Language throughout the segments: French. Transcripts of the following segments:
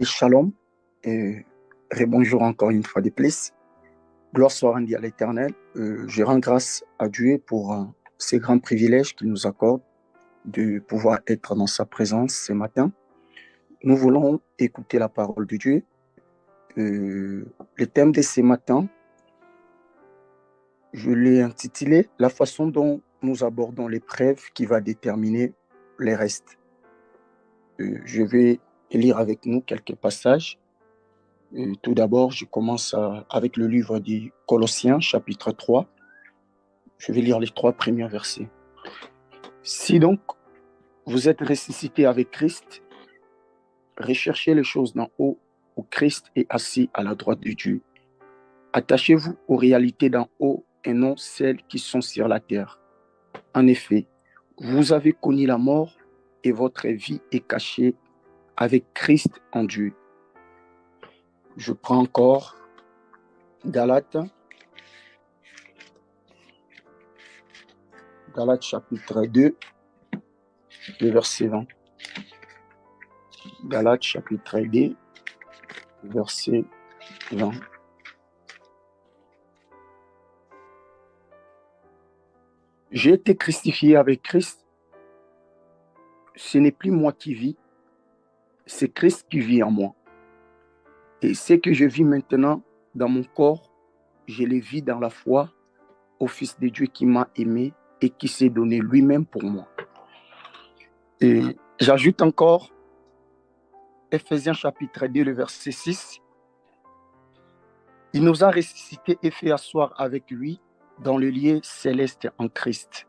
Shalom et bonjour encore une fois de plus. Gloire soit rendue à l'Éternel. Je rends grâce à Dieu pour ces grands privilèges qu'il nous accorde de pouvoir être dans sa présence ce matin. Nous voulons écouter la parole de Dieu. Le thème de ce matin, je l'ai intitulé « La façon dont nous abordons l'épreuve qui va déterminer les restes ». Je vais lire avec nous quelques passages. Tout d'abord, je commence avec le livre des Colossiens, chapitre 3. Je vais lire les 3 premiers versets. Si donc vous êtes ressuscité avec Christ, recherchez les choses d'en haut, où Christ est assis à la droite de Dieu. Attachez-vous aux réalités d'en haut et non celles qui sont sur la terre. En effet, vous avez connu la mort et votre vie est cachée avec Christ en Dieu. Je prends encore Galates chapitre 2, le verset 20. Galates chapitre 2, verset 20. J'ai été crucifié avec Christ. Ce n'est plus moi qui vis, c'est Christ qui vit en moi. Et ce que je vis maintenant dans mon corps, je le vis dans la foi au Fils de Dieu qui m'a aimé et qui s'est donné lui-même pour moi. Et j'ajoute encore Ephésiens chapitre 2, le verset 6. Il nous a ressuscités et fait asseoir avec lui dans le lieu céleste en Christ.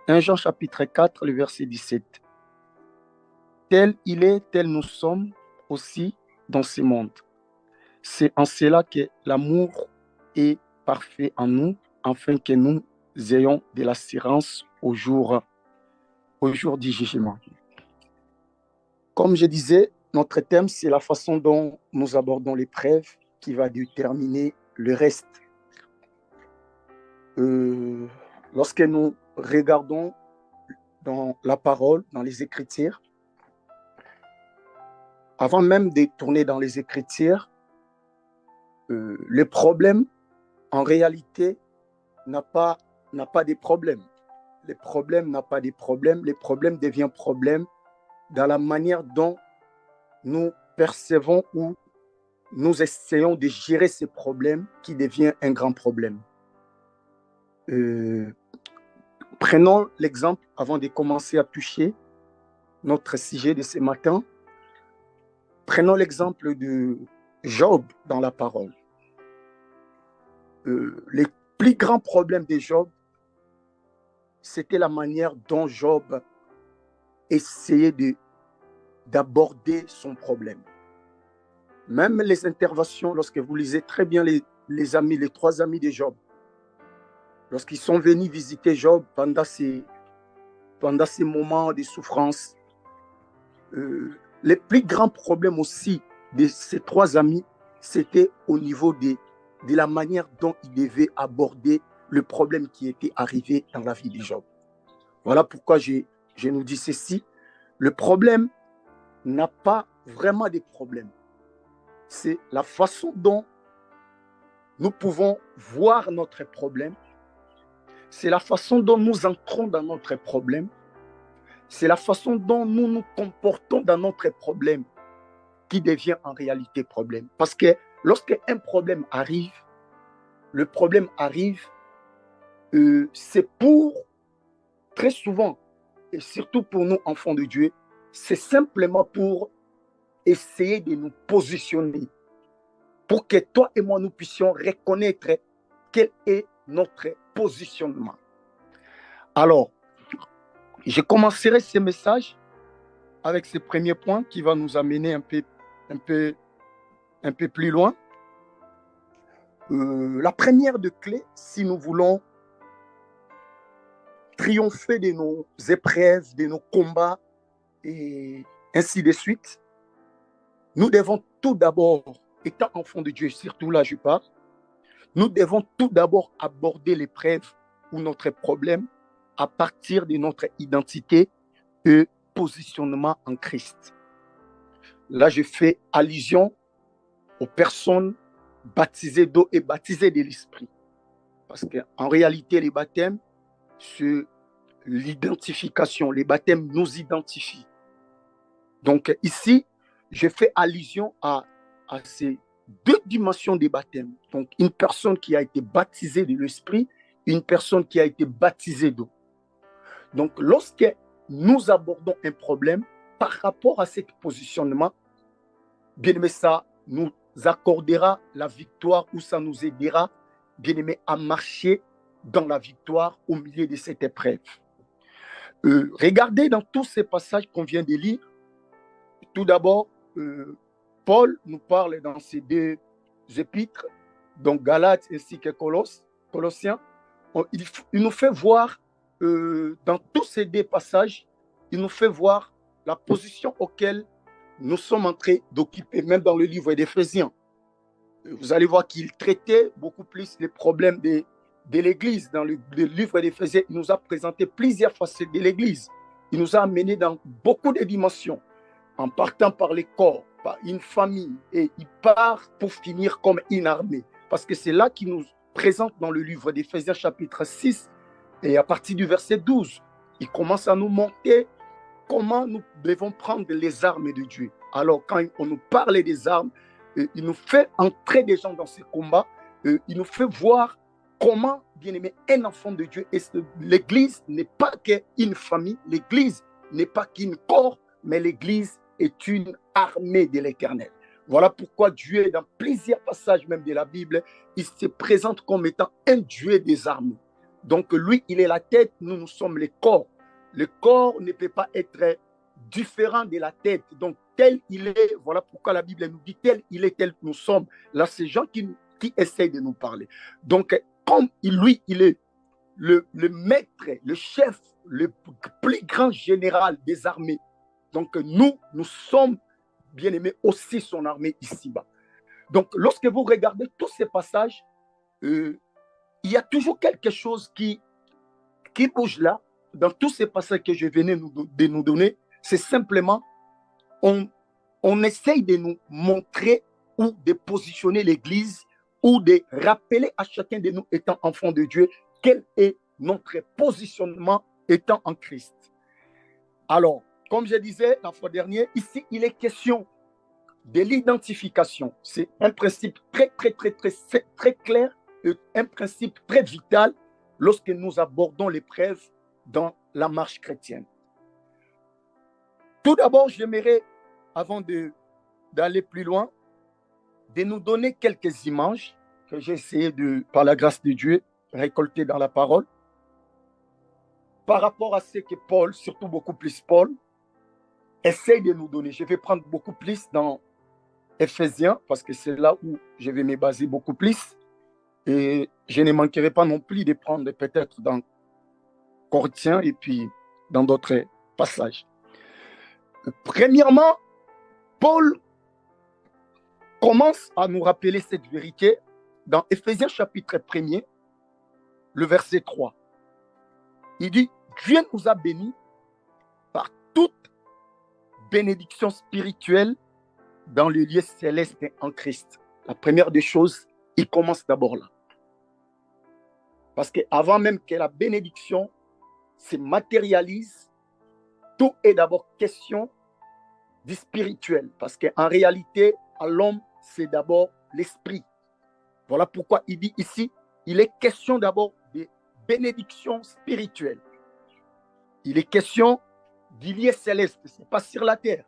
1 Jean chapitre 4, le verset 17. Tel il est, tel nous sommes aussi dans ce monde. C'est en cela que l'amour est parfait en nous, afin que nous ayons de l'assurance au jour du jugement. Comme je disais, notre thème, c'est la façon dont nous abordons l'épreuve qui va déterminer le reste. Lorsque nous regardons dans la parole, dans les Écritures, avant même de tourner dans les Écritures, le problème, en réalité, n'a pas de problème. Le problème n'a pas de problème. Le problème devient problème dans la manière dont nous percevons ou nous essayons de gérer ces problèmes qui devient un grand problème. Prenons l'exemple, avant de commencer à toucher notre sujet de ce matin, prenons l'exemple de Job dans la parole. Les plus grands problèmes de Job, c'était la manière dont Job essayait d'aborder son problème. Même les interventions, lorsque vous lisez très bien les 3 amis de Job, lorsqu'ils sont venus visiter Job pendant ces moments de souffrance, les plus grands problèmes aussi de ces 3 amis, c'était au niveau de la manière dont ils devaient aborder le problème qui était arrivé dans la vie de Job. Voilà pourquoi je nous dis ceci. Le problème n'a pas vraiment de problème. C'est la façon dont nous pouvons voir notre problème. C'est la façon dont nous entrons dans notre problème. C'est la façon dont nous nous comportons dans notre problème qui devient en réalité problème. Parce que lorsqu'un problème arrive, le problème arrive, c'est pour, très souvent, et surtout pour nous, enfants de Dieu, c'est simplement pour essayer de nous positionner, pour que toi et moi, nous puissions reconnaître quel est notre positionnement. Alors, je commencerai ce message avec ce premier point qui va nous amener un peu plus loin. La première de clé, si nous voulons triompher de nos épreuves, de nos combats et ainsi de suite, nous devons tout d'abord, étant enfants de Dieu, surtout là je parle, nous devons tout d'abord aborder l'épreuve ou notre problème à partir de notre identité et positionnement en Christ. Là, je fais allusion aux personnes baptisées d'eau et baptisées de l'Esprit. Parce qu'en réalité, les baptêmes, c'est l'identification. Les baptêmes nous identifient. Donc ici, je fais allusion à ces deux dimensions des baptêmes. Donc une personne qui a été baptisée de l'Esprit, une personne qui a été baptisée d'eau. Donc lorsque nous abordons un problème par rapport à ce positionnement, bien aimé, ça nous accordera la victoire ou ça nous aidera, bien aimé, à marcher dans la victoire au milieu de cette épreuve. Regardez dans tous ces passages qu'on vient de lire. Tout d'abord, Paul nous parle dans ces deux épîtres, donc Galates ainsi que Colossiens. Il nous fait voir, dans tous ces deux passages, il nous fait voir la position auquel nous sommes en train d'occuper, même dans le livre d'Éphésiens. Vous allez voir qu'il traitait beaucoup plus les problèmes de l'Église. Dans le livre d'Éphésiens, il nous a présenté plusieurs facettes de l'Église. Il nous a amenés dans beaucoup de dimensions, en partant par les corps, par une famille, et il part pour finir comme une armée. Parce que c'est là qu'il nous présente dans le livre d'Éphésiens chapitre 6, et à partir du verset 12, il commence à nous montrer comment nous devons prendre les armes de Dieu. Alors quand on nous parle des armes, il nous fait entrer des gens dans ces combats, il nous fait voir comment, bien aimé, un enfant de Dieu, et l'Église n'est pas qu'une famille, l'Église n'est pas qu'un corps, mais l'Église est une armée de l'Éternel. Voilà pourquoi Dieu, dans plusieurs passages même de la Bible, il se présente comme étant un Dieu des armées. Donc lui, il est la tête, nous sommes les corps. Le corps ne peut pas être différent de la tête. Donc tel il est, voilà pourquoi la Bible nous dit tel il est, tel nous sommes. Là, c'est gens qui essayent de nous parler. Donc comme lui, il est le maître, le chef, le plus grand général des armées. Donc nous sommes, bien aimés, aussi son armée ici-bas. Donc lorsque vous regardez tous ces passages, il y a toujours quelque chose qui bouge là. Dans tous ces passages que je venais de nous donner, c'est simplement, on essaye de nous montrer ou de positionner l'Église ou de rappeler à chacun de nous étant enfants de Dieu quel est notre positionnement étant en Christ. Alors, comme je disais la fois dernière, ici, il est question de l'identification. C'est un principe très clair, un principe très vital lorsque nous abordons l'épreuve dans la marche chrétienne. Tout d'abord, j'aimerais, avant d'aller plus loin, de nous donner quelques images que j'ai essayé par la grâce de Dieu, récolter dans la parole, par rapport à ce que Paul, surtout beaucoup plus Paul, essaye de nous donner. Je vais prendre beaucoup plus dans Éphésiens, parce que c'est là où je vais me baser beaucoup plus. Et je ne manquerai pas non plus de prendre peut-être dans Corinthiens et puis dans d'autres passages. Premièrement, Paul commence à nous rappeler cette vérité dans Éphésiens chapitre 1er, le verset 3. Il dit, Dieu nous a bénis par toute bénédiction spirituelle dans le lieu céleste en Christ. La première des choses, il commence d'abord là. Parce qu'avant même que la bénédiction se matérialise, tout est d'abord question du spirituel. Parce qu'en réalité, à l'homme, c'est d'abord l'esprit. Voilà pourquoi il dit ici, il est question d'abord de bénédiction spirituelle. Il est question du lieu céleste, ce n'est pas sur la terre.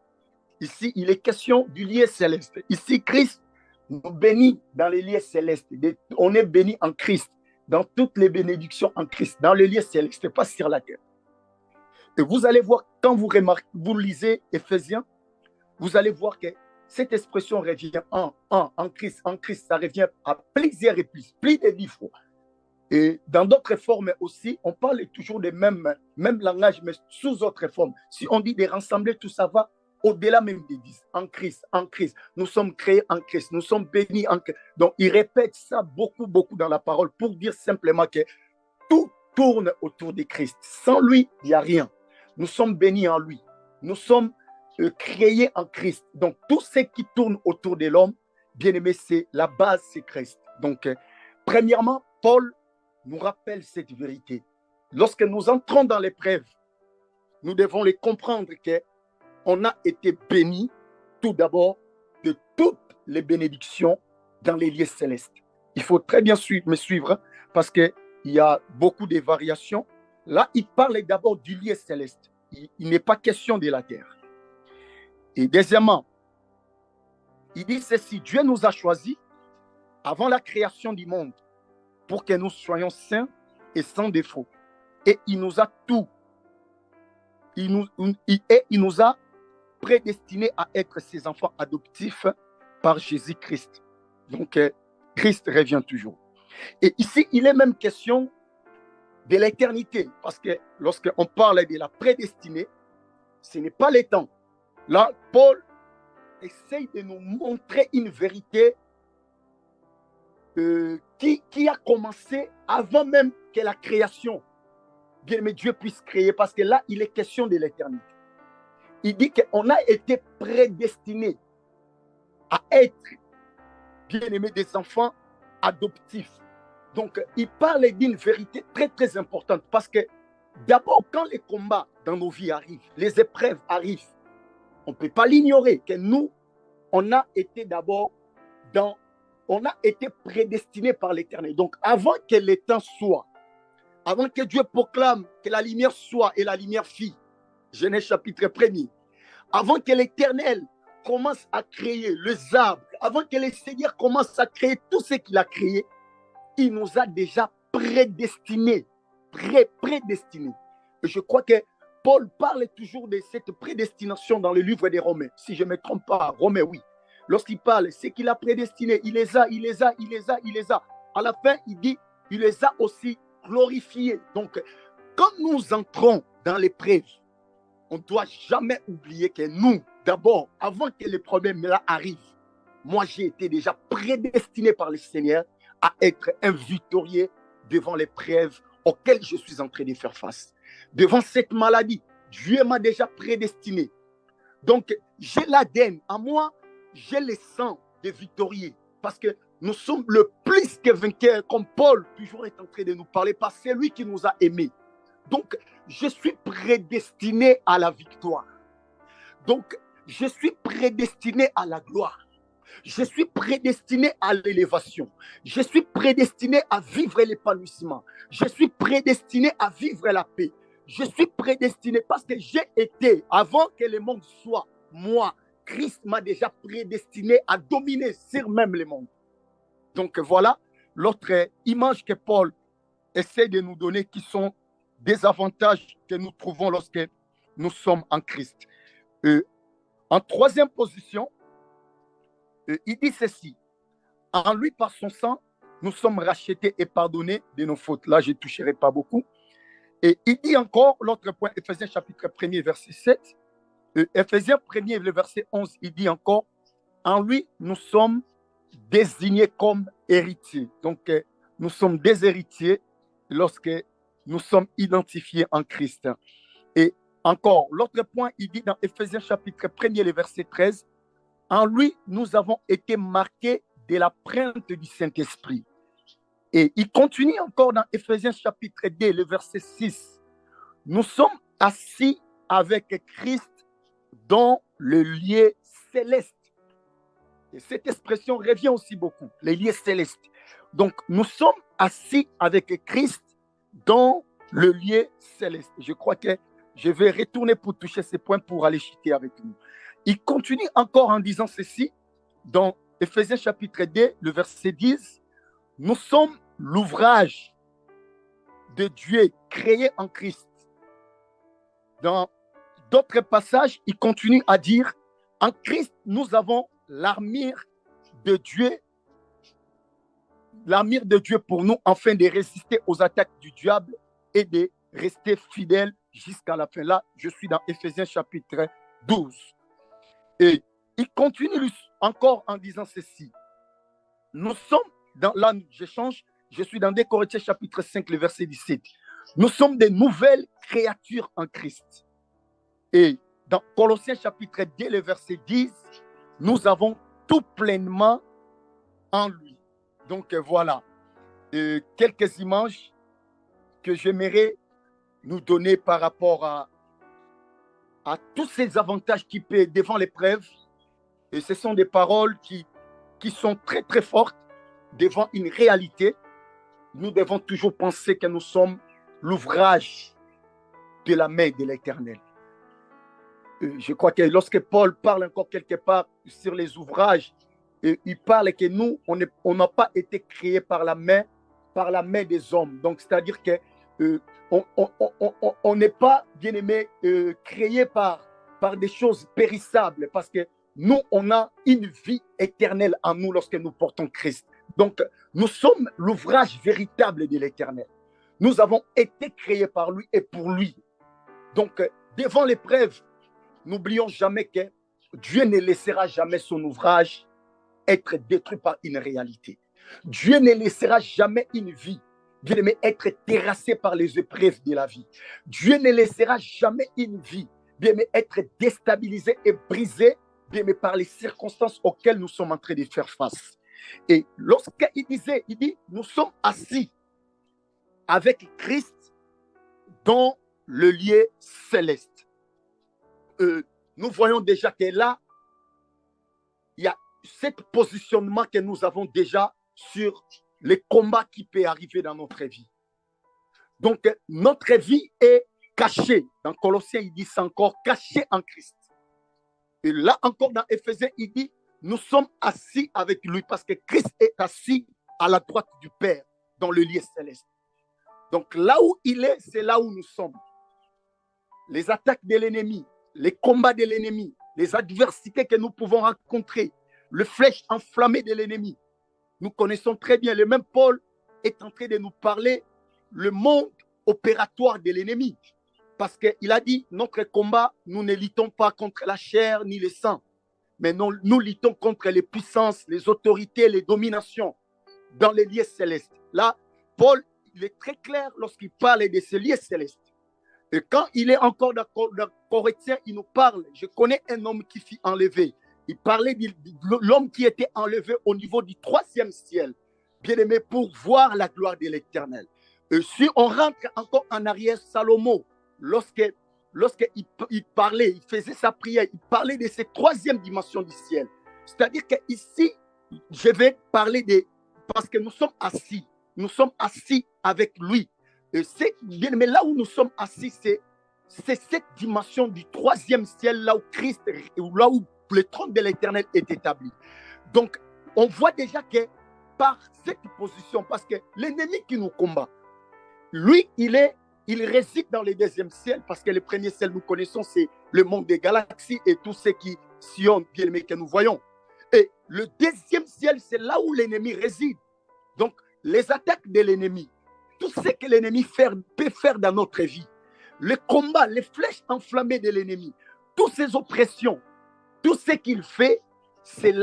Ici, il est question du lieu céleste. Ici, Christ nous bénit dans les lieux célestes. On est béni en Christ, dans toutes les bénédictions en Christ, dans les lieux célestes, pas sur la terre. Et vous allez voir, quand vous lisez Éphésiens, vous allez voir que cette expression revient en Christ, ça revient à plusieurs reprises, plus de 10 fois. Et dans d'autres formes aussi, on parle toujours des mêmes langages, mais sous autres formes. Si on dit de rassembler, tout ça va au-delà même des 10. En Christ, nous sommes créés en Christ, nous sommes bénis en Christ. Donc, il répète ça beaucoup dans la parole pour dire simplement que tout tourne autour de Christ. Sans lui, il n'y a rien. Nous sommes bénis en lui. Nous sommes créé en Christ. Donc, tout ce qui tourne autour de l'homme, bien aimé, c'est la base, c'est Christ. Donc, premièrement, Paul nous rappelle cette vérité. Lorsque nous entrons dans l'épreuve, nous devons les comprendre qu'on a été bénis tout d'abord de toutes les bénédictions dans les lieux célestes. Il faut très bien me suivre parce qu'il y a beaucoup de variations. Là, il parle d'abord du lieu céleste. Il n'est pas question de la terre. Et deuxièmement, il dit ceci, Dieu nous a choisis avant la création du monde pour que nous soyons saints et sans défaut. Et il nous a tout. Il nous a prédestinés à être ses enfants adoptifs par Jésus-Christ. Donc, Christ revient toujours. Et ici, il est même question de l'éternité, parce que lorsqu'on parle de la prédestinée, ce n'est pas les temps. Là, Paul essaye de nous montrer une vérité qui a commencé avant même que la création, bien aimé, Dieu puisse créer, parce que là, il est question de l'éternité. Il dit qu'on a été prédestinés à être, bien aimé, des enfants adoptifs. Donc, il parle d'une vérité très, très importante, parce que d'abord, quand les combats dans nos vies arrivent, les épreuves arrivent, on ne peut pas l'ignorer, que nous, on a été d'abord on a été prédestinés par l'Éternel. Donc, avant que les temps soient, avant que Dieu proclame que la lumière soit et la lumière fit, Genèse chapitre 1er, avant que l'Éternel commence à créer les arbres, avant que le Seigneur commence à créer tout ce qu'il a créé, il nous a déjà prédestinés, prédestinés. Et je crois que Paul parle toujours de cette prédestination dans le livre des Romains. Si je ne me trompe pas, Romains, oui. Lorsqu'il parle, c'est qu'il a prédestiné, il les a. À la fin, il dit, il les a aussi glorifiés. Donc, quand nous entrons dans l'épreuve, on ne doit jamais oublier que nous, d'abord, avant que les problèmes là arrivent, moi, j'ai été déjà prédestiné par le Seigneur à être un victorieux devant l'épreuve auquel je suis en train de faire face. Devant cette maladie, Dieu m'a déjà prédestiné. Donc, j'ai l'ADN. En moi, j'ai le sang de victorieux. Parce que nous sommes le plus que vainqueurs, comme Paul toujours est en train de nous parler, parce que c'est lui qui nous a aimés. Donc, je suis prédestiné à la victoire. Donc, je suis prédestiné à la gloire. Je suis prédestiné à l'élévation. Je suis prédestiné à vivre l'épanouissement. Je suis prédestiné à vivre la paix. Je suis prédestiné parce que j'ai été, avant que le monde soit, moi, Christ m'a déjà prédestiné à dominer sur même le monde. Donc voilà l'autre image que Paul essaie de nous donner qui sont des avantages que nous trouvons lorsque nous sommes en Christ. En troisième position, il dit ceci. En lui, par son sang, nous sommes rachetés et pardonnés de nos fautes. Là, je ne toucherai pas beaucoup. Et il dit encore, l'autre point, Éphésiens chapitre 1er, verset 7. Éphésiens 1er, le verset 11, il dit encore, en lui, nous sommes désignés comme héritiers. Donc, nous sommes des héritiers lorsque nous sommes identifiés en Christ. Et encore, l'autre point, il dit dans Éphésiens chapitre 1er, le verset 13, en lui, nous avons été marqués de la l'empreinte du Saint-Esprit. Et il continue encore dans Éphésiens chapitre 2, le verset 6. Nous sommes assis avec Christ dans le lieu céleste. Et cette expression revient aussi beaucoup, les lieux célestes. Donc, nous sommes assis avec Christ dans le lieu céleste. Je crois que je vais retourner pour toucher ces points pour aller chuter avec nous. Il continue encore en disant ceci, dans Éphésiens chapitre 2, le verset 10, nous sommes l'ouvrage de Dieu créé en Christ. Dans d'autres passages, il continue à dire, en Christ, nous avons l'armure de Dieu pour nous, afin de résister aux attaques du diable et de rester fidèles jusqu'à la fin. Là, je suis dans Éphésiens chapitre 12. Et il continue encore en disant ceci. Nous sommes là, je suis dans 2 Corinthiens chapitre 5, le verset 17. Nous sommes des nouvelles créatures en Christ. Et dans Colossiens chapitre 2, le verset 10, nous avons tout pleinement en lui. Donc voilà, quelques images que j'aimerais nous donner par rapport à tous ces avantages qui paient devant l'épreuve. Et ce sont des paroles qui sont très très fortes devant une réalité. Nous devons toujours penser que nous sommes l'ouvrage de la main de l'Éternel. Je crois que lorsque Paul parle encore quelque part sur les ouvrages, il parle que nous, on n'a pas été créés par la main des hommes. Donc, c'est-à-dire que on n'est pas, bien aimé, créé par des choses périssables, parce que nous, on a une vie éternelle en nous lorsque nous portons Christ. Donc, nous sommes l'ouvrage véritable de l'Éternel. Nous avons été créés par lui et pour lui. Donc, devant l'épreuve, n'oublions jamais que Dieu ne laissera jamais son ouvrage être détruit par une réalité. Dieu ne laissera jamais une vie, bien aimé, être terrassée par les épreuves de la vie. Dieu ne laissera jamais une vie, bien aimé, être déstabilisée et brisée, bien aimé, par les circonstances auxquelles nous sommes en train de faire face. Et lorsqu'il disait, il dit, nous sommes assis avec Christ dans le lieu céleste. Nous voyons déjà que là, il y a ce positionnement que nous avons déjà sur les combats qui peuvent arriver dans notre vie. Donc, notre vie est cachée. Dans Colossiens, il dit c'est encore caché en Christ. Et là encore, dans Éphésiens, il dit nous sommes assis avec lui parce que Christ est assis à la droite du Père dans le lieu céleste. Donc, là où il est, c'est là où nous sommes. Les attaques de l'ennemi, les combats de l'ennemi, les adversités que nous pouvons rencontrer, le flèche enflammé de l'ennemi. Nous connaissons très bien, le même Paul est en train de nous parler le monde opératoire de l'ennemi. Parce qu'il a dit, notre combat, nous ne luttons pas contre la chair ni le sang, mais nous luttons contre les puissances, les autorités, les dominations dans les lieux célestes. Là, Paul, il est très clair lorsqu'il parle de ces lieux célestes. Et quand il est encore dans Corinthiens, il nous parle, je connais un homme qui fut enlevé. Il parlait de l'homme qui était enlevé au niveau du 3e ciel, bien aimé, pour voir la gloire de l'Éternel. Et si on rentre encore en arrière, Salomon, lorsqu'il parlait, il faisait sa prière, il parlait de cette 3e dimension du ciel. C'est-à-dire qu'ici, je vais parler parce que nous sommes assis avec lui. Mais là où nous sommes assis, c'est cette dimension du 3e ciel, là où Christ, là où le trône de l'Éternel est établi. Donc, on voit déjà que par cette position, parce que l'ennemi qui nous combat, lui, il réside dans le 2e ciel, parce que le 1er ciel, nous connaissons, c'est le monde des galaxies et tout ce qui sillonne, bien aimé, que nous voyons. Et le 2e ciel, c'est là où l'ennemi réside. Donc, les attaques de l'ennemi, tout ce que l'ennemi peut faire dans notre vie, le combat, les flèches enflammées de l'ennemi, toutes ces oppressions, tout ce qu'il fait, c'est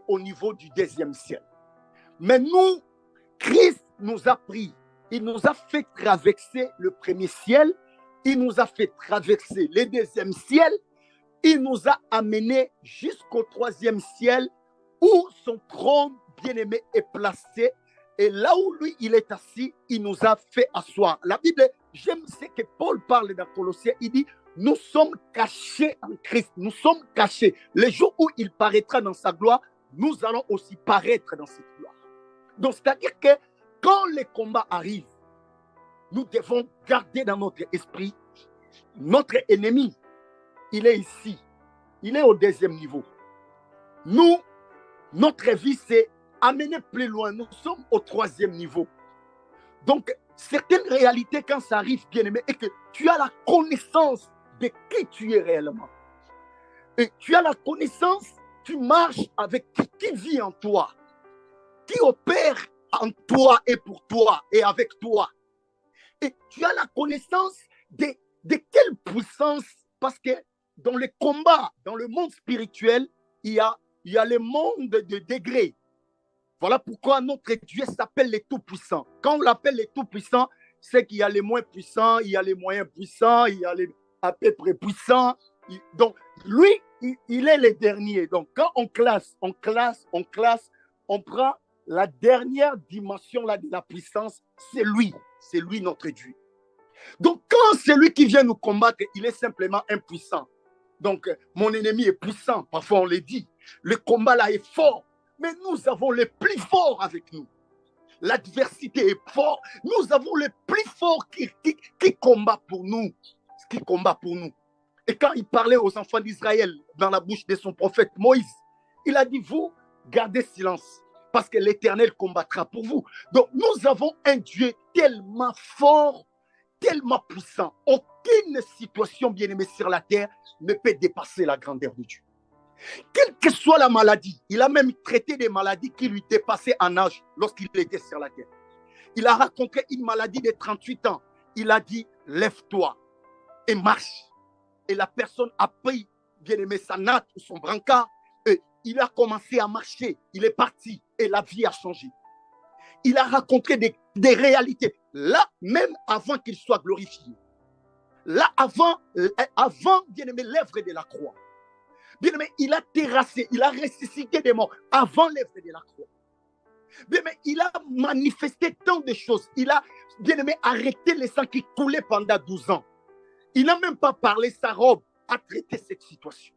au niveau du 2e ciel. Mais nous, Christ nous a pris, il nous a fait traverser le 1er ciel, il nous a fait traverser le 2e ciel, il nous a amenés jusqu'au 3e ciel où son trône bien-aimé est placé. Et là où lui, il est assis, il nous a fait asseoir. La Bible, j'aime ce que Paul parle dans Colossiens, il dit, nous sommes cachés en Christ, nous sommes cachés. Le jour où il paraîtra dans sa gloire, nous allons aussi paraître dans cette gloire. Donc, c'est-à-dire que quand les combats arrivent, nous devons garder dans notre esprit notre ennemi. Il est ici, il est au 2e niveau. Nous, notre vie, c'est amener plus loin. Nous sommes au 3e niveau. Donc, certaines réalités, quand ça arrive, bien aimé, et que tu as la connaissance de qui tu es réellement. Et tu as la connaissance, tu marches avec qui vit en toi, qui opère en toi et pour toi et avec toi. Et tu as la connaissance de quelle puissance, parce que dans le combat, dans le monde spirituel, il y a le monde de degrés. Voilà pourquoi notre Dieu s'appelle les tout-puissants. Quand on l'appelle les tout-puissants, c'est qu'il y a les moins puissants, il y a les moyens puissants, il y a les à peu près puissants. Donc, lui, il est le dernier. Donc, quand on classe, on prend la dernière dimension là, de la puissance, c'est lui notre Dieu. Donc, quand c'est lui qui vient nous combattre, il est simplement impuissant. Donc, mon ennemi est puissant, parfois on le dit. Le combat là est fort, mais nous avons les plus forts avec nous. L'adversité est forte, nous avons les plus forts qui combattent pour nous. Qui combat pour nous. Et quand il parlait aux enfants d'Israël dans la bouche de son prophète Moïse, il a dit, vous, gardez silence, parce que l'Éternel combattra pour vous. Donc, nous avons un Dieu tellement fort, tellement puissant. Aucune situation, bien-aimée, sur la terre ne peut dépasser la grandeur de Dieu. Quelle que soit la maladie, il a même traité des maladies qui lui dépassaient en âge lorsqu'il était sur la terre. Il a rencontré une maladie de 38 ans. Il a dit, lève-toi et marche. Et la personne a pris, bien aimé, sa natte ou son brancard. Et il a commencé à marcher. Il est parti et la vie a changé. Il a rencontré des réalités. Là, même avant qu'il soit glorifié. Là, avant bien aimé, l'œuvre de la croix. Bien aimé, il a terrassé, il a ressuscité des morts avant l'œuvre de la croix. Bien aimé, il a manifesté tant de choses. Il a, bien aimé, arrêté le sang qui coulait pendant 12 ans. Il n'a même pas parlé, sa robe a traité cette situation.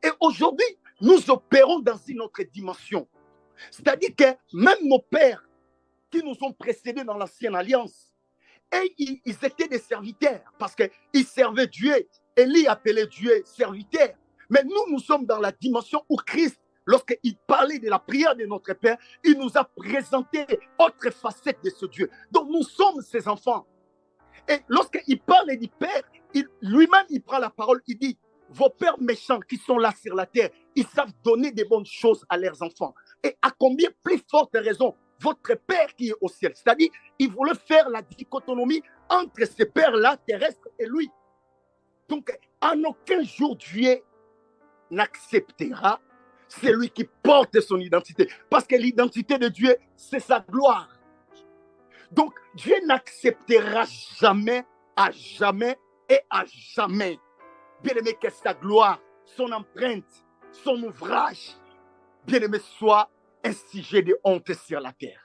Et aujourd'hui, nous opérons dans une autre dimension. C'est-à-dire que même nos pères qui nous ont précédés dans l'ancienne alliance, et ils étaient des serviteurs parce qu'ils servaient Dieu. Élie appelait Dieu serviteur. Mais nous sommes dans la dimension où Christ, lorsqu'il parlait de la prière de notre Père, il nous a présenté autre facette de ce Dieu. Donc nous sommes ses enfants. Et lorsqu'il parle du Père, lui-même, il prend la parole, il dit, vos pères méchants qui sont là sur la terre, ils savent donner des bonnes choses à leurs enfants. Et à combien plus forte raison, votre Père qui est au ciel. C'est-à-dire, il voulait faire la dichotomie entre ces pères-là, terrestres, et lui. Donc, en aucun jour, Dieu n'acceptera celui qui porte son identité. Parce que l'identité de Dieu, c'est sa gloire. Donc, Dieu n'acceptera jamais, à jamais et à jamais, bien aimé, que sa gloire, son empreinte, son ouvrage, bien aimé, soit un sujet de honte sur la terre.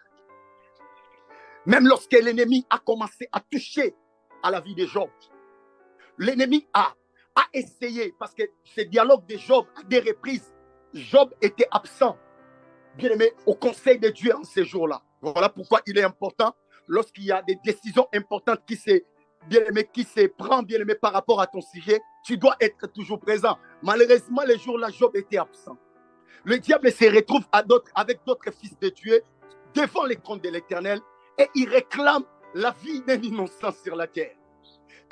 Même lorsque l'ennemi a commencé à toucher à la vie de Job, l'ennemi a essayé, parce que ce dialogue de Job, à des reprises, Job était absent, bien aimé, au conseil de Dieu en ces jours-là. Voilà pourquoi il est important, lorsqu'il y a des décisions importantes qui se prennent, bien aimé, par rapport à ton sujet, tu dois être toujours présent. Malheureusement, les jours-là, Job était absent. Le diable se retrouve avec d'autres fils de Dieu devant les trônes de l'Éternel et il réclame la vie d'un innocent sur la terre.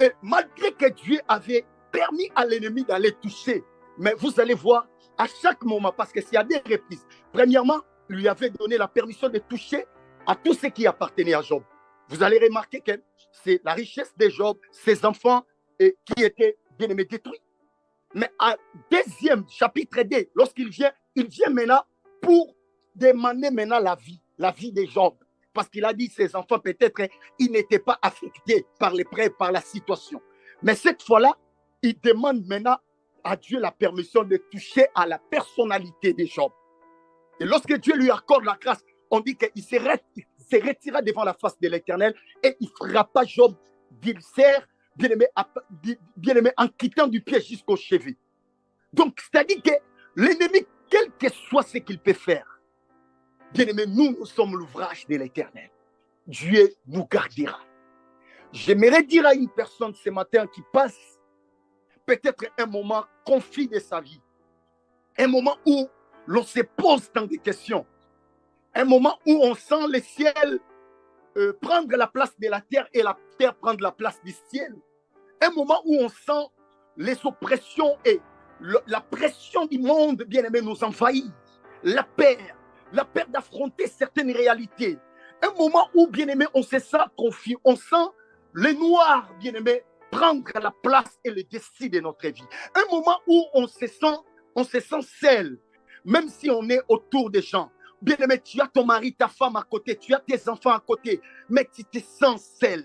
Et malgré que Dieu avait permis à l'ennemi d'aller toucher, mais vous allez voir à chaque moment, parce que c'est à des reprises. Premièrement, il lui avait donné la permission de toucher à tout ce qui appartenait à Job. Vous allez remarquer que c'est la richesse de Job, ses enfants qui étaient bien aimés détruits. Mais à deuxième chapitre 2, lorsqu'il vient, il vient maintenant pour demander maintenant la vie de Job. Parce qu'il a dit ses enfants, peut-être, ils n'étaient pas affectés par les prêts, par la situation. Mais cette fois-là, il demande maintenant à Dieu la permission de toucher à la personnalité de Job. Et lorsque Dieu lui accorde la grâce, on dit qu'il se retira devant la face de l'Éternel et il frappa Job d'ulcère, bien-aimé, en quittant du pied jusqu'au cheveu. Donc, c'est-à-dire que l'ennemi, quel que soit ce qu'il peut faire, bien-aimé, nous sommes l'ouvrage de l'Éternel. Dieu nous gardera. J'aimerais dire à une personne ce matin qui passe peut-être un moment confus de sa vie, un moment où l'on se pose tant de questions, un moment où on sent le ciel prendre la place de la terre et la terre prendre la place du ciel, un moment où on sent les oppressions et la pression du monde, bien-aimé, nous envahit, la peur d'affronter certaines réalités, un moment où, bien-aimé, on se sent confus, on sent les noirs, bien-aimé, prendre la place et le destin de notre vie, un moment où on se sent seul, même si on est autour des gens. Bien-aimé, tu as ton mari, ta femme à côté, tu as tes enfants à côté, mais tu te sens seul.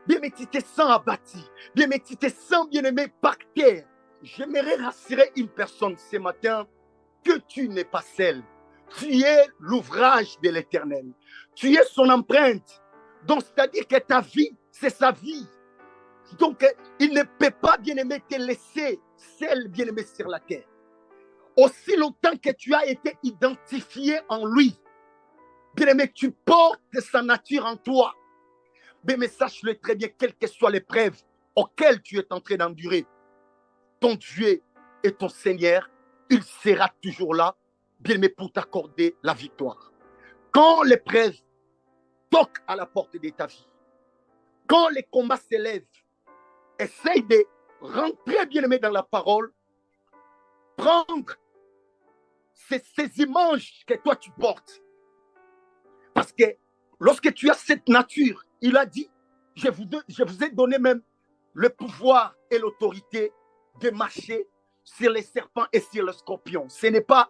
Bien-aimé, tu te sens abattu. Bien-aimé, tu te sens, bien-aimé, par terre. j'aimerais rassurer une personne ce matin que tu n'es pas seul. Tu es l'ouvrage de l'Éternel. Tu es son empreinte. Donc, c'est-à-dire que ta vie, c'est sa vie. Donc, il ne peut pas, bien-aimé, te laisser seul, bien-aimé, sur la terre. Aussi longtemps que tu as été identifié en lui, bien-aimé, tu portes sa nature en toi. Mais sache-le très bien, quelle que soit l'épreuve auquel tu es en train d'endurer, ton Dieu et ton Seigneur, il sera toujours là, bien-aimé, pour t'accorder la victoire. Quand l'épreuve toque à la porte de ta vie, quand les combats s'élèvent, essaye de rentrer, bien-aimé, dans la parole, prendre ces images que toi tu portes. Parce que lorsque tu as cette nature, il a dit, je vous ai donné même le pouvoir et l'autorité de marcher sur les serpents et sur les scorpions. Ce n'est pas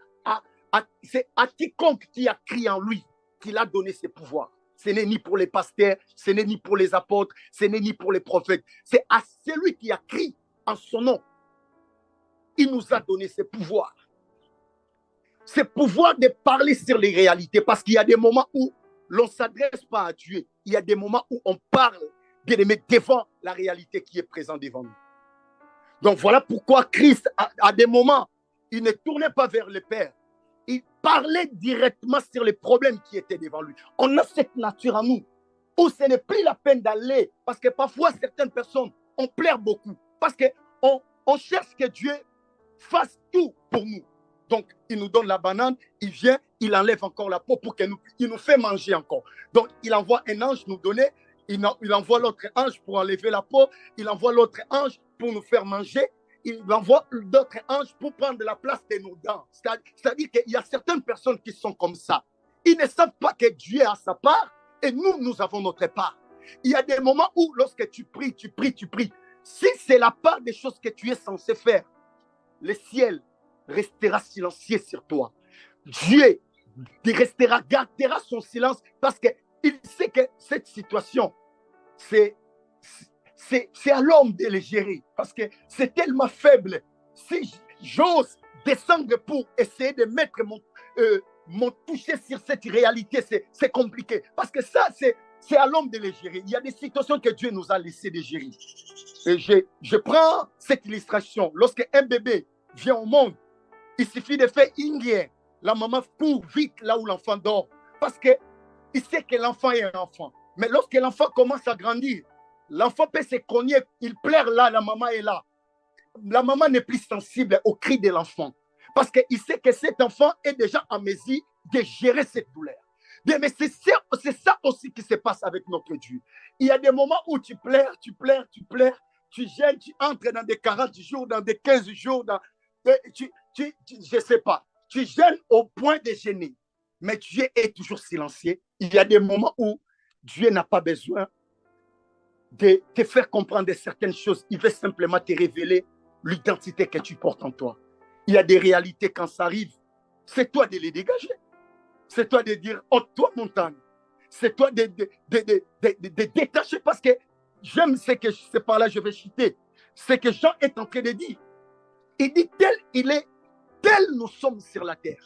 c'est à quiconque qui a crié en lui qu'il a donné ses pouvoirs. Ce n'est ni pour les pasteurs, ce n'est ni pour les apôtres, ce n'est ni pour les prophètes. C'est à celui qui a crié en son nom. Il nous a donné ses pouvoirs. Ces pouvoirs de parler sur les réalités, parce qu'il y a des moments où l'on ne s'adresse pas à Dieu. Il y a des moments où on parle, bien aimé, devant la réalité qui est présente devant nous. Donc voilà pourquoi Christ, à des moments, il ne tournait pas vers le Père. Il parlait directement sur les problèmes qui étaient devant lui. On a cette nature en nous, où ce n'est plus la peine d'aller, parce que parfois, certaines personnes, on pleure beaucoup, parce qu'on cherche que Dieu fasse tout pour nous. Donc, il nous donne la banane, il vient, il enlève encore la peau pour qu'il nous fait manger encore. Donc, il envoie un ange nous donner, il envoie l'autre ange pour enlever la peau, il envoie l'autre ange pour nous faire manger, il envoie d'autres anges pour prendre la place de nos dents. C'est-à-dire qu'il y a certaines personnes qui sont comme ça. Ils ne savent pas que Dieu a sa part et nous avons notre part. Il y a des moments où, lorsque tu pries, si c'est la part des choses que tu es censé faire, le ciel restera silencieux sur toi. Dieu gardera son silence parce qu'il sait que cette situation, c'est à l'homme de le gérer parce que c'est tellement faible. Si j'ose descendre pour essayer de mettre mon toucher sur cette réalité, c'est compliqué parce que ça, c'est à l'homme de les gérer. Il y a des situations que Dieu nous a laissé de gérer. Et je prends cette illustration. Lorsque un bébé vient au monde, il suffit de faire une guerre. La maman court vite là où l'enfant dort parce qu'il sait que l'enfant est un enfant. Mais lorsque l'enfant commence à grandir, l'enfant peut se cogner, il pleure là, la maman est là. La maman n'est plus sensible au cri de l'enfant parce qu'il sait que cet enfant est déjà en mesure de gérer cette douleur. Bien, mais c'est ça aussi qui se passe avec notre Dieu. Il y a des moments où tu pleures, tu gênes, tu entres dans des 40 jours, dans des 15 jours, je ne sais pas, tu gênes au point de gêner, mais Dieu est toujours silencieux. Il y a des moments où Dieu n'a pas besoin de te faire comprendre certaines choses. Il veut simplement te révéler l'identité que tu portes en toi. Il y a des réalités quand ça arrive, c'est toi de les dégager. C'est toi de dire, oh toi montagne. C'est toi de détacher parce que j'aime ce que c'est par là je vais citer. Ce que Jean est en train de dire. Il dit tel il est, tel nous sommes sur la terre.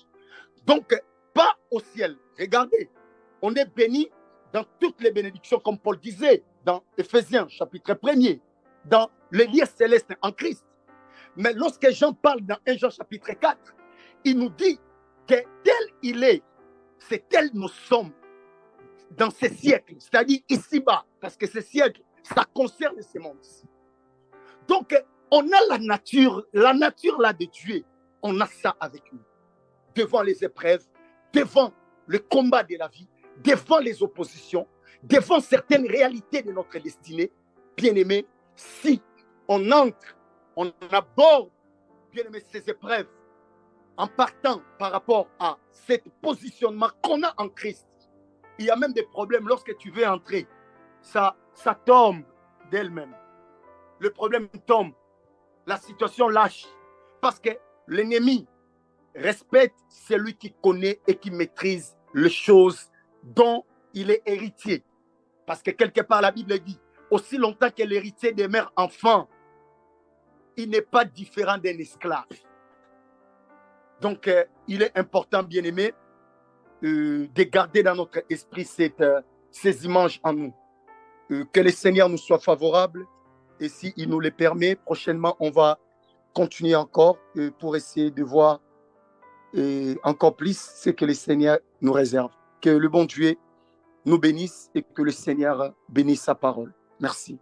Donc, pas au ciel. Regardez, on est béni dans toutes les bénédictions, comme Paul disait dans Éphésiens, chapitre 1er, dans les lieux célestes en Christ. Mais lorsque Jean parle dans 1 Jean, chapitre 4, il nous dit que tel il est, c'est tel nous sommes dans ces siècles, c'est-à-dire ici-bas, parce que ces siècles, ça concerne ces mondes. Donc, on a la nature là de Dieu, on a ça avec nous. Devant les épreuves, devant le combat de la vie, devant les oppositions, devant certaines réalités de notre destinée, bien-aimés, si on entre, on aborde, bien-aimés, ces épreuves, en partant par rapport à ce positionnement qu'on a en Christ. Il y a même des problèmes lorsque tu veux entrer, ça tombe d'elle-même. Le problème tombe, la situation lâche, parce que l'ennemi respecte celui qui connaît et qui maîtrise les choses dont il est héritier. Parce que quelque part, la Bible dit, aussi longtemps que l'héritier demeure enfant, il n'est pas différent d'un esclave. Donc, il est important, bien aimé, de garder dans notre esprit ces images en nous. Que le Seigneur nous soit favorable. Et s'il nous le permet, prochainement, on va continuer encore pour essayer de voir encore plus ce que le Seigneur nous réserve. Que le bon Dieu nous bénisse et que le Seigneur bénisse sa parole. Merci.